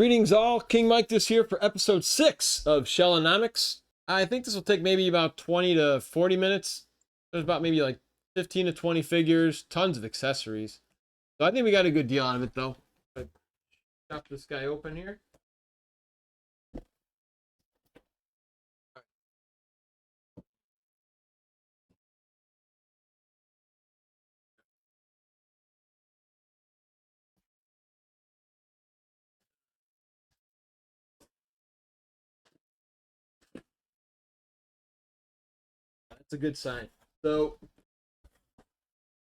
Greetings all, KingMikedas here for episode 6 of Shellanomics. I think this will take maybe about 20 to 40 minutes. There's about maybe like 15 to 20 figures, tons of accessories. So I think we got a good deal out of it though. Chop this guy open here. That's a good sign. So,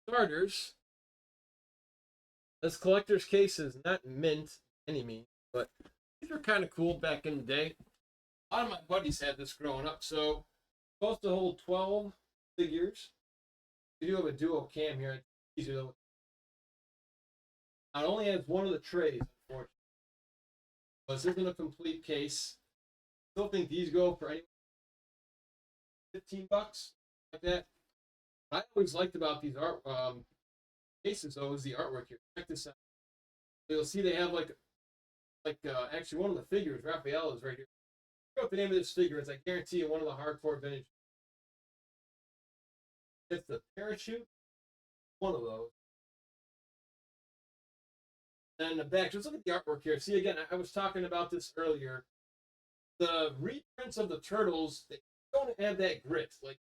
starters, this collector's case is not mint any means, but these were kind of cool back in the day. A lot of my buddies had this growing up, so supposed to hold 12 figures. We do have a dual cam here. It's easier though. It only has one of the trays, unfortunately. But this isn't a complete case. I still think these go for anywhere $15, like that. What I always liked about these art cases though is the artwork here. Check this out. You'll see they have actually one of the figures, Raphael, is right here. I don't know what the name of this figure is. I guarantee you one of the hardcore vintage. It's the parachute. One of those. And the back, just look at the artwork here. See, again, I was talking about this earlier. The reprints of the turtles, they don't have that grit. Like,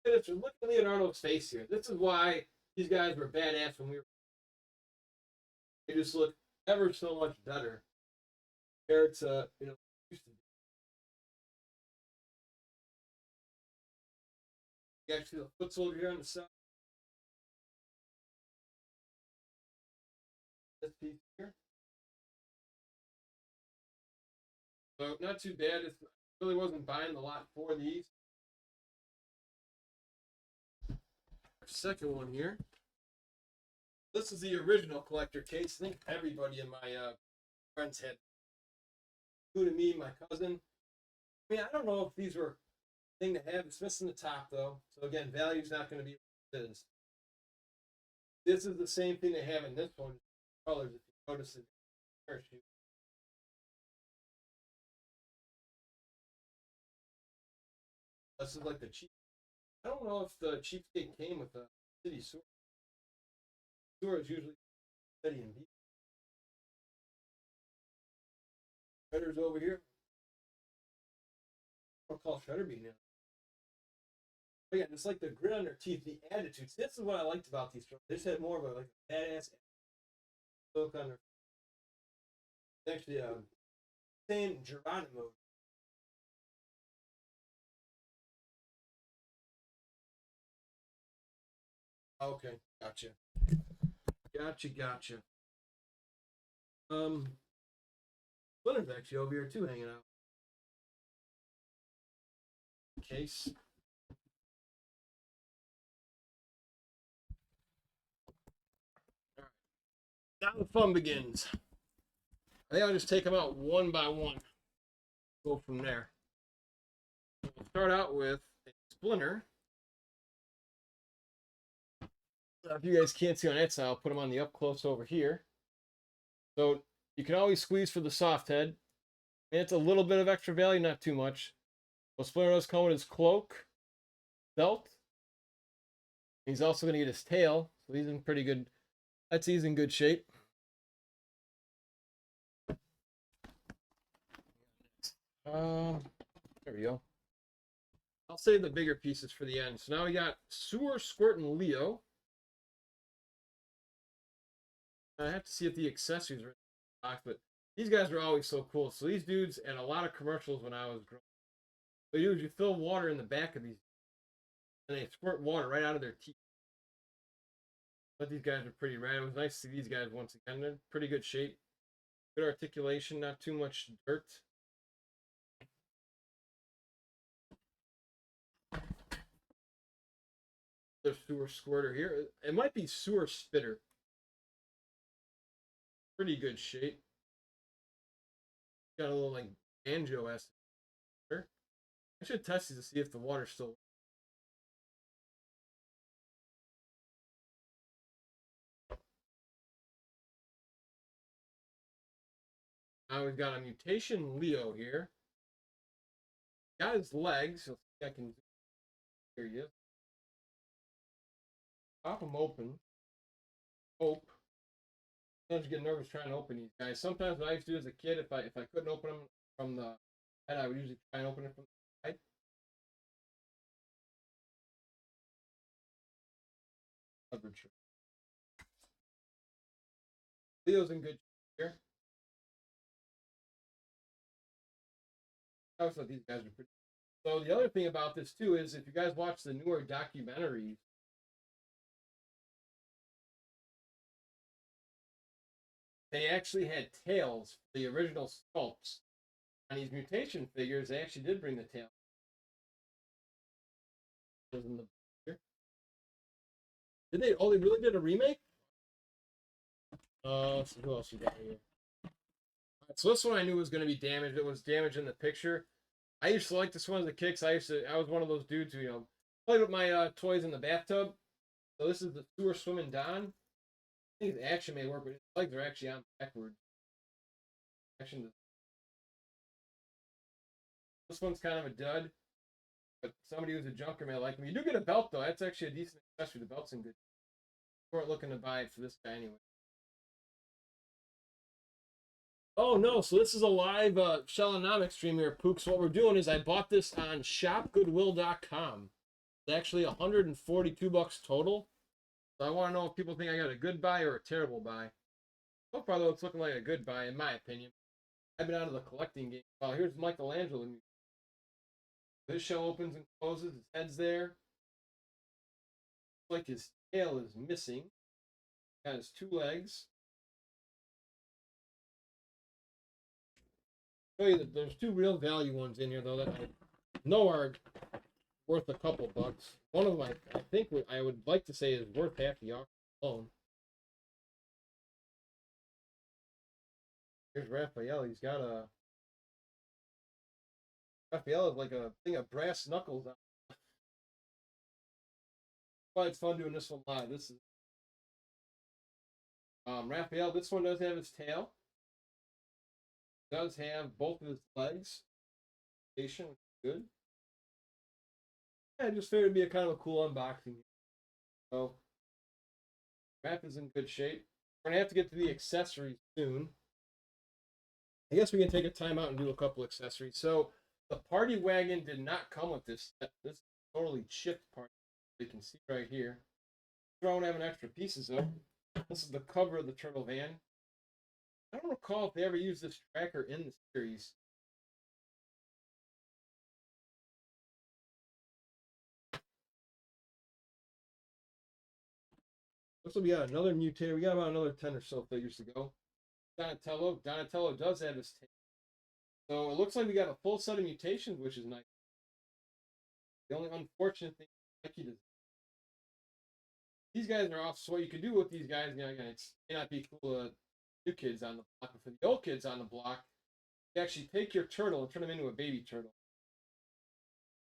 look at Leonardo's face here. This is why these guys were badass when we were. They just look ever so much better compared to, used to be. You actually the foot soldier here on the side. This piece here. So not too bad. I really wasn't buying a lot for these. Second one here. This is the original collector case. I think everybody in my friends had, including me, my cousin. I mean, I don't know if these were a thing to have. It's missing the top though. So again, value's not going to be what it is. This is the same thing they have in this one. Colors, if you notice it. Parachute. This is like the cheap. I don't know if the cheapskate came with a city sewer. Sewer is usually city and deep. Shredder's over here. I'll call Shredder Burne now. But yeah, just like the grit on their teeth, the attitudes. This is what I liked about these. They just had more of a badass look on their. Actually, same Geronimo. Okay, gotcha. Gotcha. Splinter's actually over here too, hanging out. Case. All right. Now the fun begins. I think I'll just take them out one by one. Go from there. We'll start out with a Splinter. If you guys can't see on that side, I'll put them on the up close over here. So you can always squeeze for the soft head. And it's a little bit of extra value, not too much. So Splinter does come with his cloak, belt. He's also going to get his tail, so he's in pretty good. He's in good shape. There we go. I'll save the bigger pieces for the end. So now we got Sewer, Squirt, and Leo. I have to see if the accessories are in the box, but these guys are always so cool. So these dudes, and a lot of commercials when I was growing up. What you do is you fill water in the back of these, and they squirt water right out of their teeth. But these guys are pretty rad. It was nice to see these guys once again. They're in pretty good shape. Good articulation, not too much dirt. There's Sewer Squirter here. It might be Sewer Spitter. Pretty good shape. Got a little like banjo-esque. I should test these to see if the water's still. Now we've got a mutation Leo here. Got his legs. So I can. Here he is. Pop them open. Hope. Sometimes you get nervous trying to open these guys. Sometimes what I used to do as a kid, if I couldn't open them from the head, I would usually try and open it from the side. Leo's in good shape here. I always thought these guys were pretty. So the other thing about this too is if you guys watch the newer documentaries, they actually had tails, the original sculpts. On these mutation figures, they actually did bring the tail. Did they? Oh, they really did a remake? So who else we got here? Right, so this one I knew was going to be damaged. It was damaged in the picture. I used to like this one as a kid. I was one of those dudes who played with my toys in the bathtub. So this is the sewer swimming Don. I think his action may work, but his legs are actually on backward. Action. This one's kind of a dud, but somebody who's a junker may like him. You do get a belt though. That's actually a decent accessory. The belt's in good. We weren't looking to buy it for this guy anyway. Oh no, so this is a live Shellanomics stream here, Pooks. What we're doing is I bought this on shopgoodwill.com. It's actually 142 bucks total. So I want to know if people think I got a good buy or a terrible buy. So far though, it's looking like a good buy in my opinion. I've been out of the collecting game. Oh, here's Michelangelo. His shell opens and closes. His head's there. Looks like his tail is missing. Got his two legs. Show you that there's two real value ones in here though that I know are worth a couple bucks. One of them I think I would like to say is worth half the auction alone. Here's Raphael. He's got a Raphael is like a thing of brass knuckles on. But it's fun doing this one live. This is Raphael. This one does have his tail. Does have both of his legs. Which is good. Yeah, I just figured it'd be a kind of a cool unboxing. So, Raph is in good shape. We're gonna have to get to the accessories soon. I guess we can take a time out and do a couple accessories. So, the party wagon did not come with this. This is totally chipped part. You can see right here. Throwing having extra pieces though. This is the cover of the Turtle Van. I don't recall if they ever used this tracker in the series. Looks like we got another mutator. We got about another 10 or so figures to go. Donatello. Donatello does have his tail. So it looks like we got a full set of mutations, which is nice. The only unfortunate thing is these guys are off. So what you can do with these guys, again, it may not be cool to new kids on the block, but for the old kids on the block, you actually take your turtle and turn them into a baby turtle.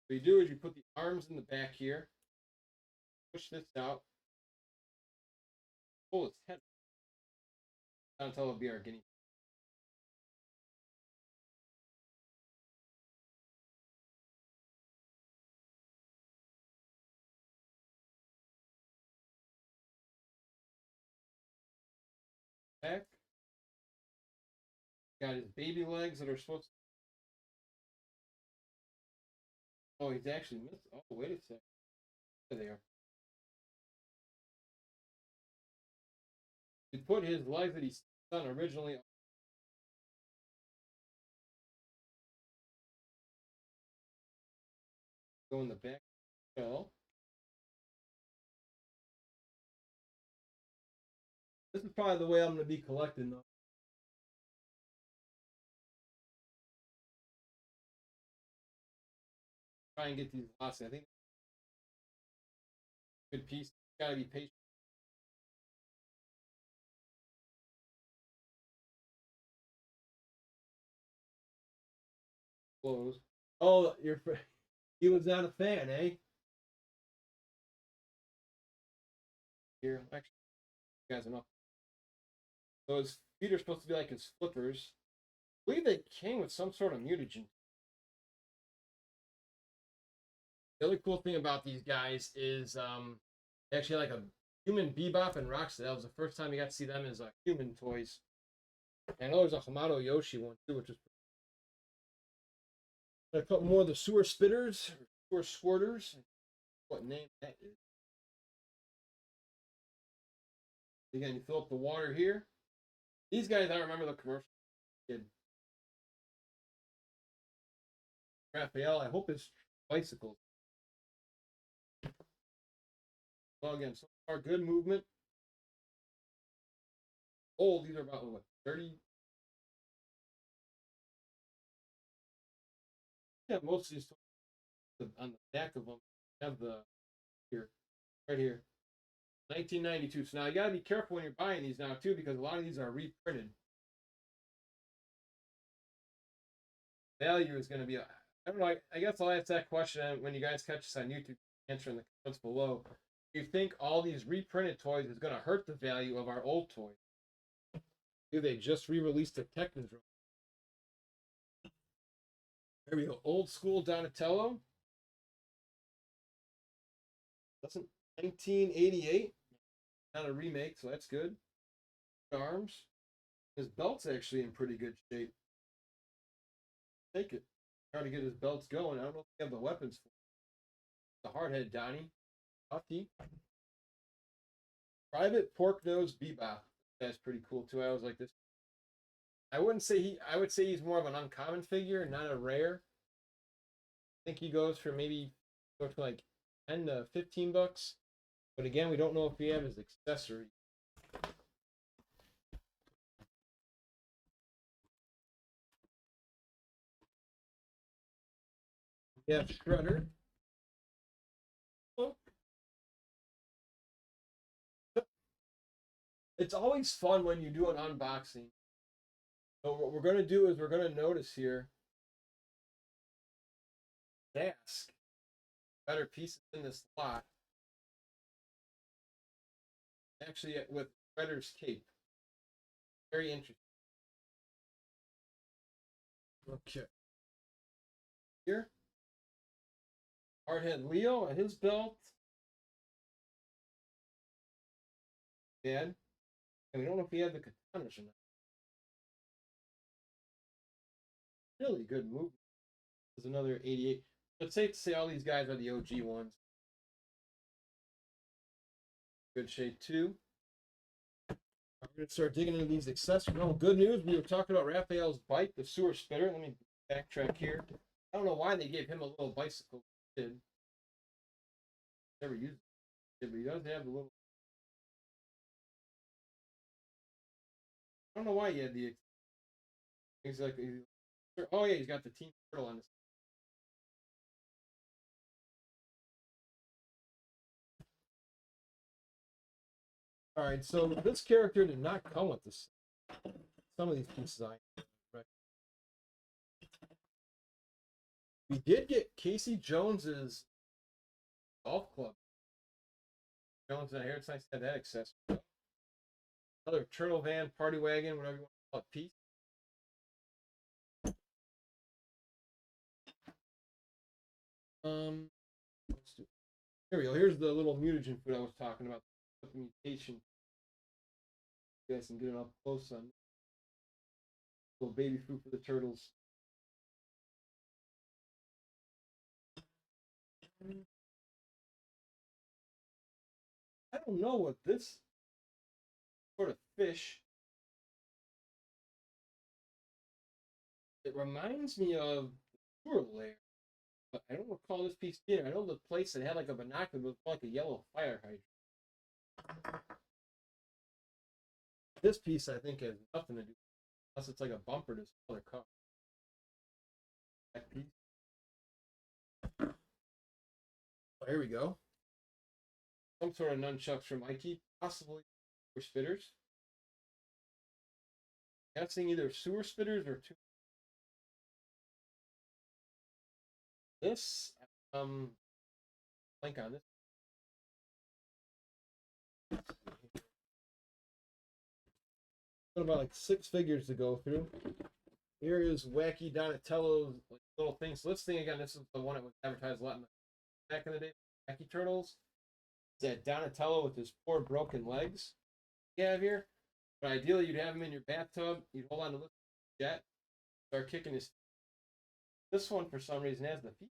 What you do is you put the arms in the back here, push this out, pull its head. Donatello will be our guinea. Back. Got his baby legs that are supposed to. Oh, he's actually missed. Oh, wait a second. There they are. He put his legs that he's done originally. Go in the back shell. This is probably the way I'm going to be collecting though. Try and get these lots. I think good piece. Gotta be patient. Close. Oh, he was not a fan, eh? Here, actually, you guys enough. So his feet are supposed to be like his flippers. believe they came with some sort of mutagen. The other cool thing about these guys is actually like a human Bebop and Rocksteady. That was the first time you got to see them as human toys. And I know there's a Hamato Yoshi one too, which is. A couple more of the sewer spitters, or sewer squirters. What name that is? Again, you fill up the water here. These guys, I remember the commercial. Kid. Raphael, I hope it's bicycles. Well, again, so far good movement. Oh, these are about what, 30? Yeah, most of these on the back of them have the here, right here, 1992. So now you got to be careful when you're buying these now too, because a lot of these are reprinted. Value is going to be, I don't know. I guess I'll ask that question when you guys catch us on YouTube. Answer in the comments below. Do you think all these reprinted toys is going to hurt the value of our old toys? Do they just re-released the Technodrome? There we go. Old school Donatello. That's 1988. Not a remake, so that's good. Arms. His belt's actually in pretty good shape. Take it. Try to get his belts going. I don't know if they have the weapons for it. The hardhead Donnie. Huffy. Private Pork Nose Bebop. That's pretty cool too. I was like this. I wouldn't say I would say he's more of an uncommon figure, not a rare. I think he goes for maybe like 10 to 15 bucks. But again, we don't know if we have his accessory. We have Shredder. It's always fun when you do an unboxing. So what we're going to do is we're going to notice here. Mask. Better pieces in this lot. Actually, with Shredder's cape. Very interesting. Okay. Here. Hardhead Leo and his belt. Dad. And we don't know if he had the katanas or not. Really good movie. There's another 88. But safe to say all these guys are the OG ones. Good shade too. I'm going to start digging into these accessories. Oh, good news. We were talking about Raphael's bike, the sewer spitter. Let me backtrack here. I don't know why they gave him a little bicycle. Kid. Never used it, but he does have the little. I don't know why he had the. He's like, oh yeah, he's got the Team Turtle on his. All right, so this character did not come with this. Some of these pieces right. We did get Casey Jones's golf club. Jones and I hear it's nice to have that accessory. Another turtle van, party wagon, whatever you want to call it, piece. Let's do. Here we go. Here's the little mutagen food I was talking about. The mutation. You guys can get it up close on. Little baby food for the turtles. I don't know what this sort of fish. It reminds me of the sewer lair, but I don't recall this piece being. I know the place that had like a binocular with like a yellow fire hydrant. This piece I think has nothing to do, unless it's like a bumper to some other car. That piece. Oh, here we go. Some sort of nunchucks from Mikey, possibly sewer spitters. Guessing either sewer spitters or two. This, link on this. Got about like 6 figures to go through. Here is Wacky Donatello's like, little thing. So this thing again, this is the one that was advertised a lot back in the day. Wacky Turtles. It's that Donatello with his 4 broken legs you have here. But ideally, you'd have him in your bathtub. You'd hold on to the jet, start kicking his. This one, for some reason, has the feet.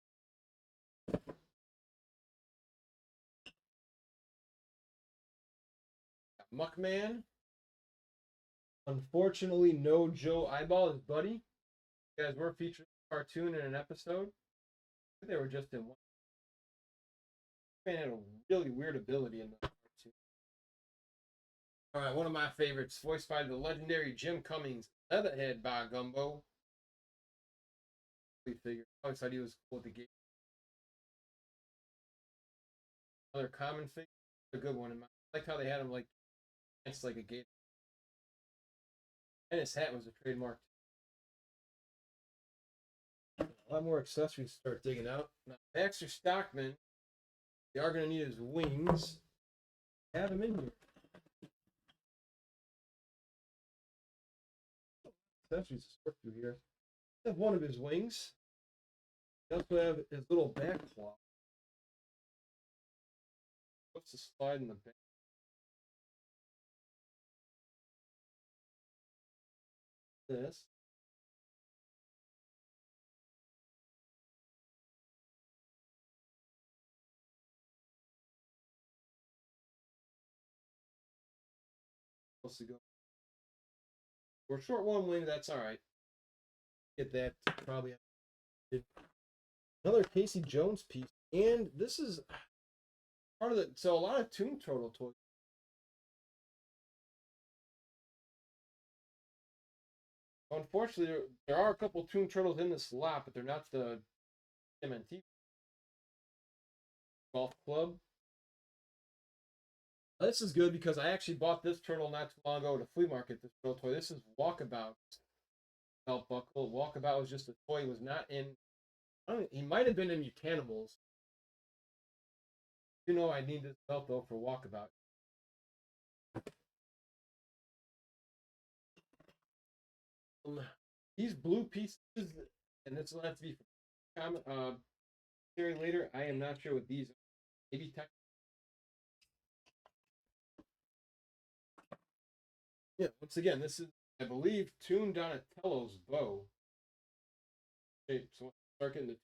Muckman. Unfortunately, no Joe Eyeball, his buddy. You guys were featured in a cartoon in an episode. They were just in one. Man had a really weird ability in the cartoon. All right, one of my favorites, voiced by the legendary Jim Cummings, Leatherhead by Gumbo. Figure. I always thought he was cool with the game. Another common figure, a good one. I liked how they had him like it's like a gate. And his hat was a trademark. A lot more accessories to start digging out. Now, Baxter Stockman, you are going to need his wings. Have him in here. Accessories to sort through here. I have one of his wings. You also have his little back claw. What's the slide in the back? This. Supposed to go. We're short one wing, that's alright. Get that probably. Another Casey Jones piece. And this is part of the. So a lot of Toon Turtle toys. Unfortunately, there are a couple Toon Turtles in this lot, but they're not the MNT Golf Club. This is good because I actually bought this turtle not too long ago at a flea market. This turtle toy. This is Walkabout belt buckle. Walkabout was just a toy. He was not in. He might have been in Mutanimals. You know, I need this belt though for Walkabout. These blue pieces, and this will have to be comment later. I am not sure what these are. Maybe tech. Yeah, once again, this is, I believe, Toon Donatello's bow. Okay, so start getting the.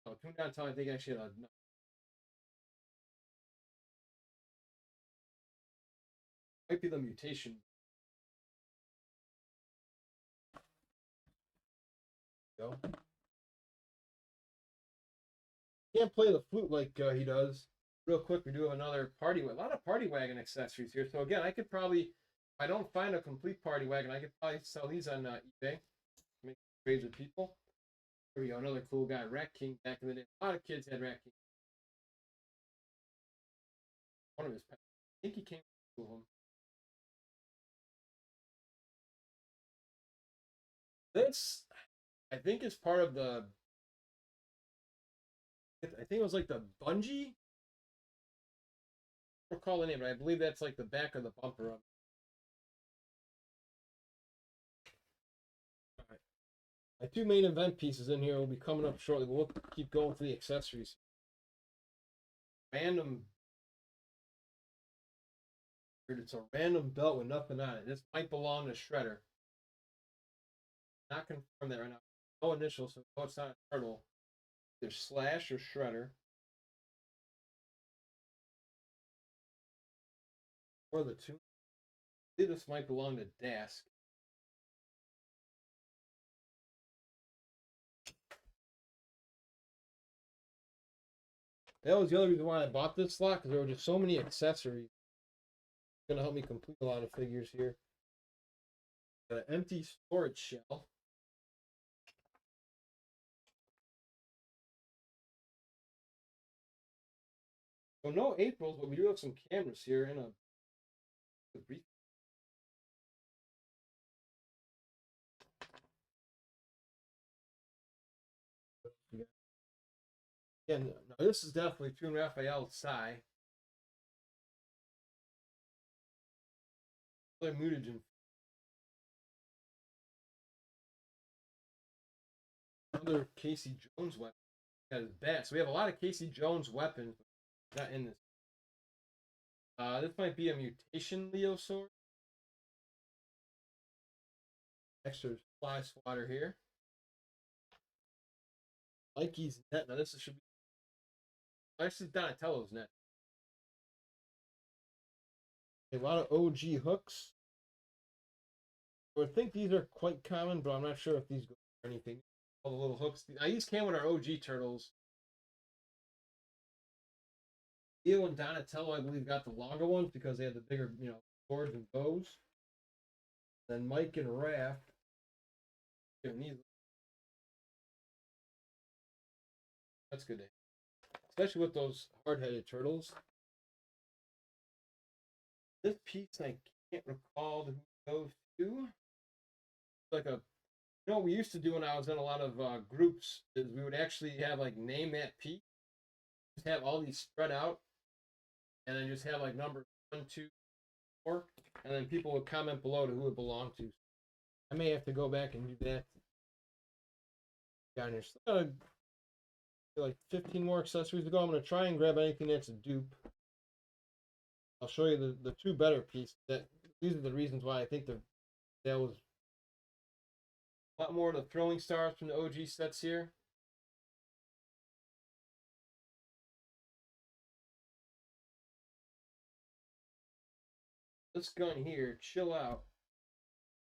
Oh, Toon Donatello, I think actually had a. Might be the mutation. Go. Can't play the flute like he does. Real quick, we do have another party. A lot of party wagon accessories here. So again, I could probably, if I don't find a complete party wagon, I could probably sell these on eBay. Make trades with people. Here we go, another cool guy, Rat King. Back in the day, a lot of kids had Rat King. One of his pets. I think he came to him. This, I think, is part of the. I think it was like the bungee. I don't recall the name, but I believe that's like the back of the bumper of. All right. My 2 main event pieces in here will be coming up shortly, but we'll keep going for the accessories. Random. It's a random belt with nothing on it. This might belong to Shredder. Not confirmed that right now. No initials, so no, it's not a turtle. There's Slash or Shredder. Or the 2. I believe this might belong to Dask. That was the other reason why I bought this slot, because there were just so many accessories. It's going to help me complete a lot of figures here. Got an empty storage shell. So no Aprils, but we do have some cameras here and a brief. Again, no, this is definitely Toon Raphael Psy. Another mutagen. other Casey Jones weapon. Got his bat. So we have a lot of Casey Jones weapons, but not in this. This might be a mutation Leo sword. Extra fly swatter here. Mikey's net. Now this should be. Actually, Donatello's net. A lot of OG hooks. I would think these are quite common, but I'm not sure if these go for anything. All the little hooks. These came with our OG turtles. Leo and Donatello, I believe, got the longer ones because they had the bigger, swords and bows. Then Mike and Raph. That's good. Especially with those hard-headed turtles. This piece I can't recall who it goes to. Like what we used to do when I was in a lot of groups is we would actually have like name that piece, just have all these spread out, and then just have like numbers 1, 2, 4, and then people would comment below to who it belonged to. I may have to go back and do that. Down here, still like 15 more accessories to go. I'm gonna try and grab anything that's a dupe. I'll show you the two better pieces. These are the reasons why I think that was a lot more of the throwing stars from the OG sets here. This gun here, chill out.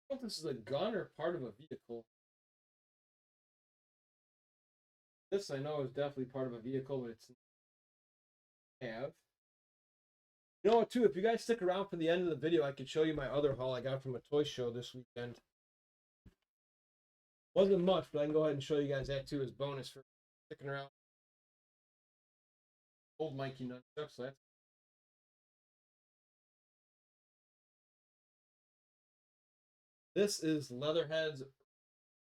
I don't know if this is a gun or part of a vehicle. This I know is definitely part of a vehicle, but it's have. You know what, too? If you guys stick around for the end of the video, I could show you my other haul I got from a toy show this weekend. Wasn't much, but I can go ahead and show you guys that too as bonus for sticking around. Old Mikey nunchucks, so that's. This is Leatherhead's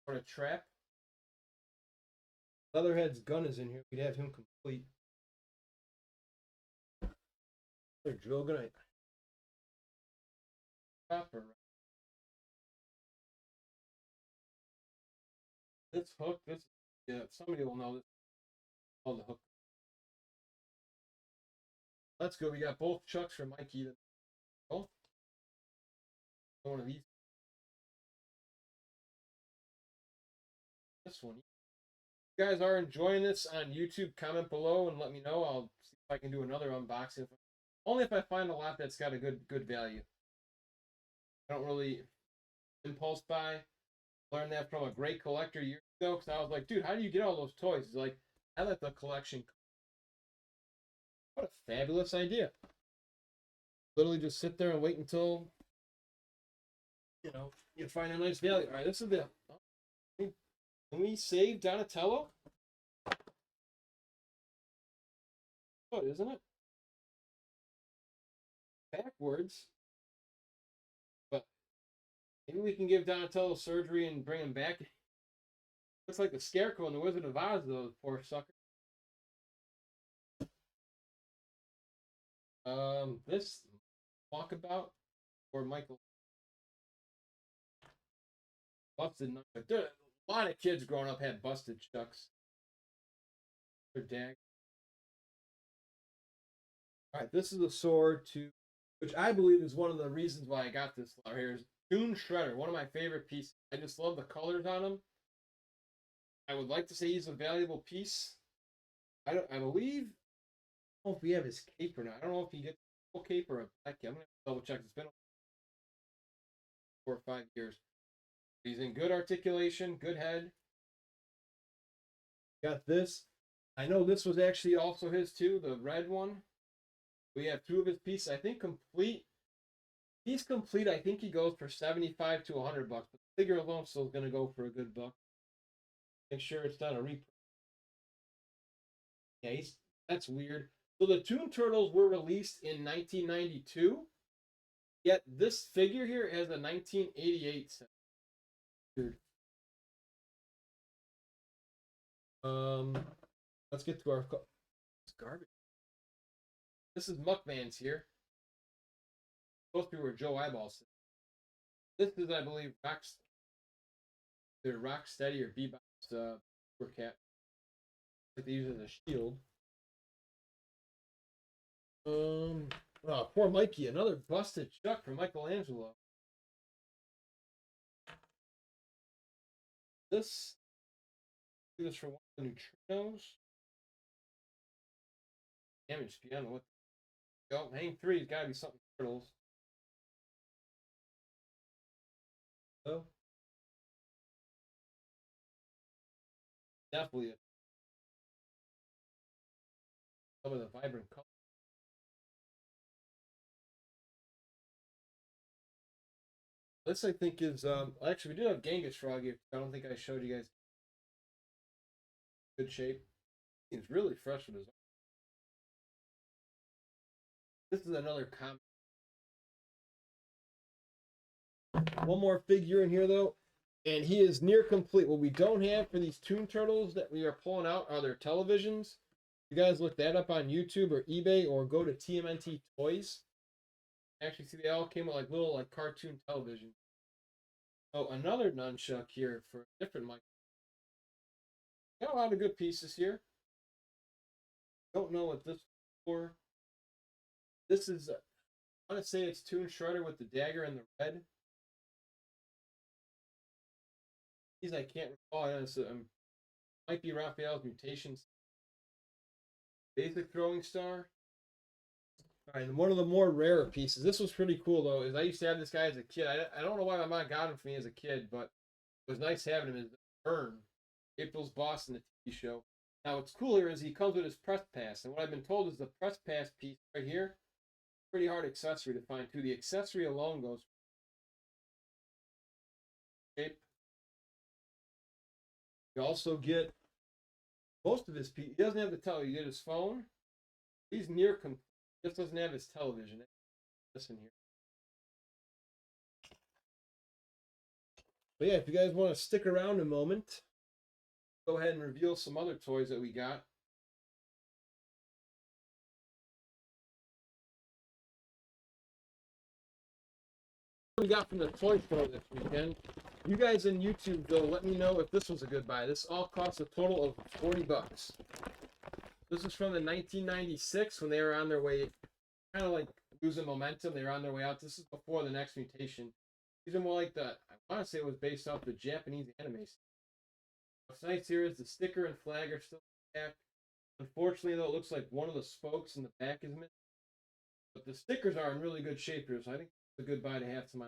on a trap. Leatherhead's gun is in here. We'd have him complete. They're drill gun. This hook, somebody will know this. Oh, the hook. Let's go. We got both chucks for Mikey. Oh, one of these. This one. If you guys are enjoying this on YouTube, comment below and let me know. I'll see if I can do another unboxing. Only if I find a lot that's got a good value. I don't really impulse buy. Learned that from a great collector years ago because I was like, dude, how do you get all those toys? He's like, I let the collection. What a fabulous idea. Literally just sit there and wait until, you find a nice value. All right, this is the. Can we save Donatello? Oh, isn't it? Backwards. But maybe we can give Donatello surgery and bring him back. Looks like the Scarecrow in the Wizard of Oz, though, poor sucker. This walkabout or Michael. Busted nunchuck. There, a lot of kids growing up had busted chucks. Their dag. Alright, this is a sword which I believe is one of the reasons why I got this flower here. Is Toon Shredder, one of my favorite pieces. I just love the colors on him. I would like to say he's a valuable piece. I believe. I don't know if we have his cape or not. I don't know if he gets a full cape or a black cape. I'm gonna double check. It's been 4 or 5 years. He's in good articulation, good head. Got this. I know this was actually also his too, the red one. We have 2 of his pieces. I think complete. He's complete. I think he goes for $75 to $100, but the figure alone still is going to go for a good buck. Make sure it's not a reprint. Yeah, that's weird. So the Toon Turtles were released in 1992. Yet this figure here has a 1988 set. Weird. Let's get to our. It's garbage. This is Muckman's here. Supposed to be where Joe Eyeballs sits. This is, I believe, Rocksteady or Bebop's super cat. Like they use it as a shield. Oh, poor Mikey. Another busted Chuck from Michelangelo. This for one of the neutrinos. Damage beyond what? Go hang 3's got to be something turtles. So definitely some of the vibrant color. This I think is actually we do have Genghis Frog here. I don't think I showed you guys. Good shape. He's really fresh with his. This is another comic. One more figure in here though, and he is near complete. What we don't have for these Toon Turtles that we are pulling out are their televisions. You guys look that up on YouTube or eBay or go to TMNT Toys. Actually, see they all came with like little like cartoon television. Oh, another nunchuck here for a different mic. Got a lot of good pieces here. Don't know what this is for. This is, I want to say it's Toon Shredder with the dagger and the red. These I can't recall. Might be Raphael's Mutations. Basic throwing star. All right, and one of the more rare pieces. This was pretty cool though. Is I used to have this guy as a kid. I don't know why my mom got him for me as a kid, but it was nice having him. Is Burne, April's boss in the TV show. Now what's cool here is he comes with his press pass, and what I've been told is the press pass piece right here, pretty hard accessory to find too. The accessory alone goes shape. You also get most of his piece. He doesn't have the tele. You get his phone. He's near complete. Just doesn't have his television. Listen here. But yeah, if you guys want to stick around a moment, go ahead and reveal some other toys that we got. What we got from the toy store this weekend. You guys in YouTube though, let me know if this was a good buy. This all cost a total of 40 bucks. This was from the 1996 when they were on their way, kind of like losing momentum. They were on their way out. This is before the next mutation. These are more like the, I want to say it was based off the Japanese anime. What's nice here is the sticker and flag are still back. Unfortunately, though, it looks like one of the spokes in the back is missing. But the stickers are in really good shape here, so I think it's a good buy to have to my.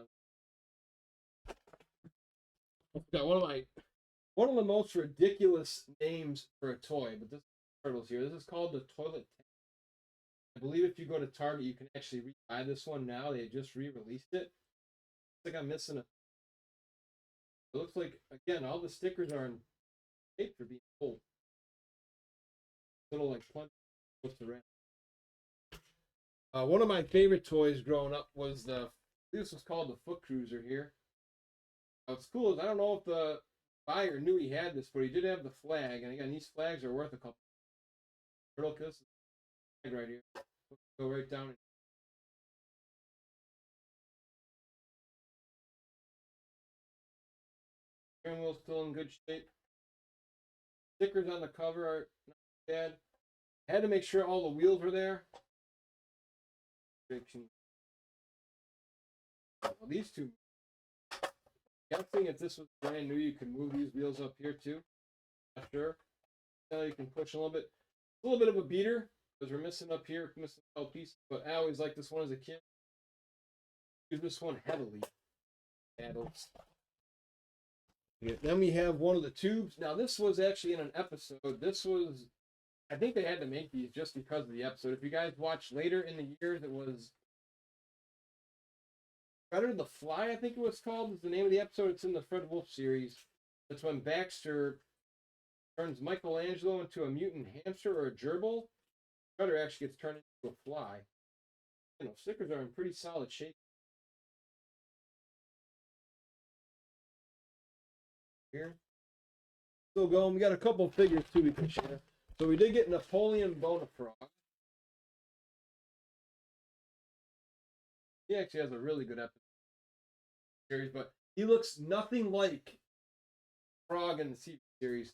Got one of the most ridiculous names for a toy, but this is turtles here. This is called the Toilet Tank. I believe if you go to Target, you can actually buy this one now. They just re-released it. Looks like I'm missing a. It looks like again all the stickers are in shape for being old. Little like plunge. What's the rest? One of my favorite toys growing up was this was called the Foot Cruiser here. What's cool is I don't know if the buyer knew he had this, but he did have the flag, and again, these flags are worth a couple. Look, this flag right here. Go right down. Steering wheel's still in good shape. Stickers on the cover are not bad. I had to make sure all the wheels were there. Well, these two. Guessing if this was brand new, you can move these wheels up here too. Not sure. Now you can push a little bit. A little bit of a beater because we're missing up here, missing a piece. But I always liked this one as a kid. Use this one heavily. Adults. Yeah, then we have one of the tubes. Now this was actually in an episode. This was, I think they had to make these just because of the episode. If you guys watch later in the years, it was Better the Fly, I think it was called, is the name of the episode. It's in the Fred Wolf series. That's when Baxter turns Michelangelo into a mutant hamster or a gerbil. Shredder actually gets turned into a fly. You know, stickers are in pretty solid shape. Here. Still going. We got a couple figures too we can share. So we did get Napoleon Bonafrog. He actually has a really good episode series, but he looks nothing like Frog in the TV series.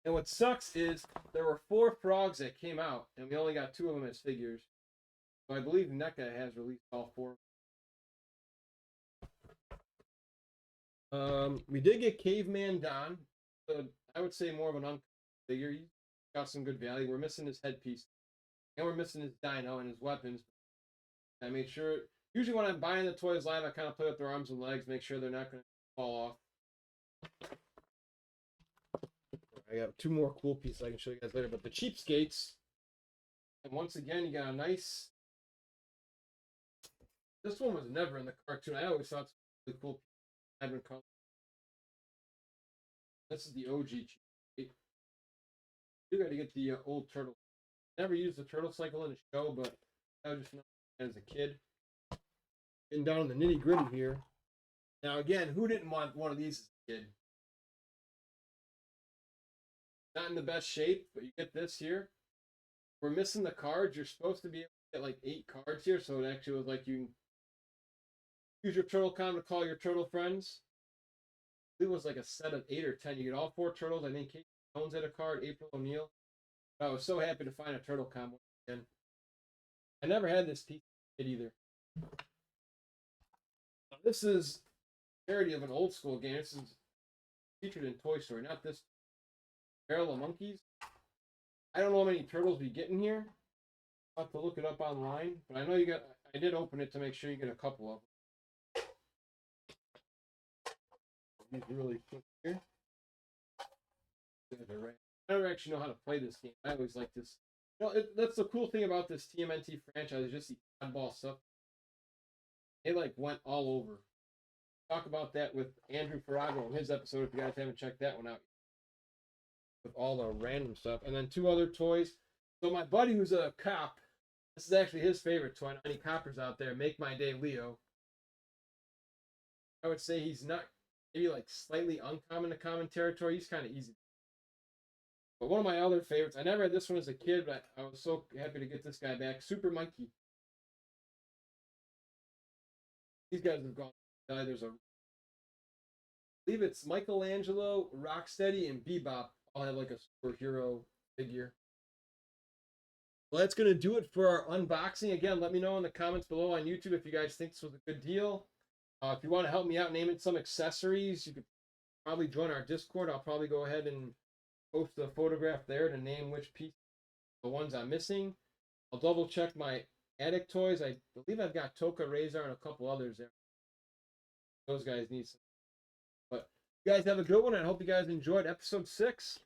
And what sucks is there were 4 frogs that came out, and we only got 2 of them as figures. So I believe NECA has released all 4. We did get Caveman Don. I would say more of an uncommon figure. He got some good value. We're missing his headpiece, and we're missing his dino and his weapons. I made sure. Usually when I'm buying the toys live, I kind of play with their arms and legs, make sure they're not going to fall off. I got 2 more cool pieces I can show you guys later, but the cheapskates. And once again, you got a nice. This one was never in the cartoon. I always thought it was really cool. Advent color. This is the OG cheapskate. You got to get the old turtle. Never used the turtle cycle in the show, but I was just as a kid. Getting down to the nitty gritty here. Now again, who didn't want one of these as a kid? Not in the best shape, but you get this here. We're missing the cards. You're supposed to be able to get like 8 cards here, so it actually was like you can use your turtle con to call your turtle friends. It was like a set of 8 or 10. You get all 4 turtles. I think Kate Jones had a card, April O'Neil. I was so happy to find a turtle con again. I never had this piece either. Now, this is a parody of an old school game. This is featured in Toy Story, not this. Barrel of Monkeys. I don't know how many turtles we get in here. I'll have to look it up online, but I know you got. I did open it to make sure you get a couple of them. These really quick here. I never actually know how to play this game. I always like this. You know, that's the cool thing about this TMNT franchise. Is just the oddball stuff. They like went all over. Talk about that with Andrew Farago in his episode. If you guys haven't checked that one out, with all the random stuff, and then 2 other toys. So my buddy, who's a cop, this is actually his favorite toy. Any coppers out there, Make My Day Leo. I would say he's not maybe like slightly uncommon to common territory. He's kind of easy. But one of my other favorites, I never had this one as a kid, but I was so happy to get this guy back. Super Mikey. These guys have gone. There's a, I believe it's Michelangelo, Rocksteady, and Bebop all have like a superhero figure. Well, that's going to do it for our unboxing. Again, let me know in the comments below on YouTube if you guys think this was a good deal. If you want to help me out naming some accessories, you could probably join our Discord. I'll probably go ahead and post a photograph there to name which piece, the ones I'm missing. I'll double check my attic toys. I believe I've got Toka, Razor, and a couple others there. Those guys need some. But you guys have a good one. I hope you guys enjoyed episode 6.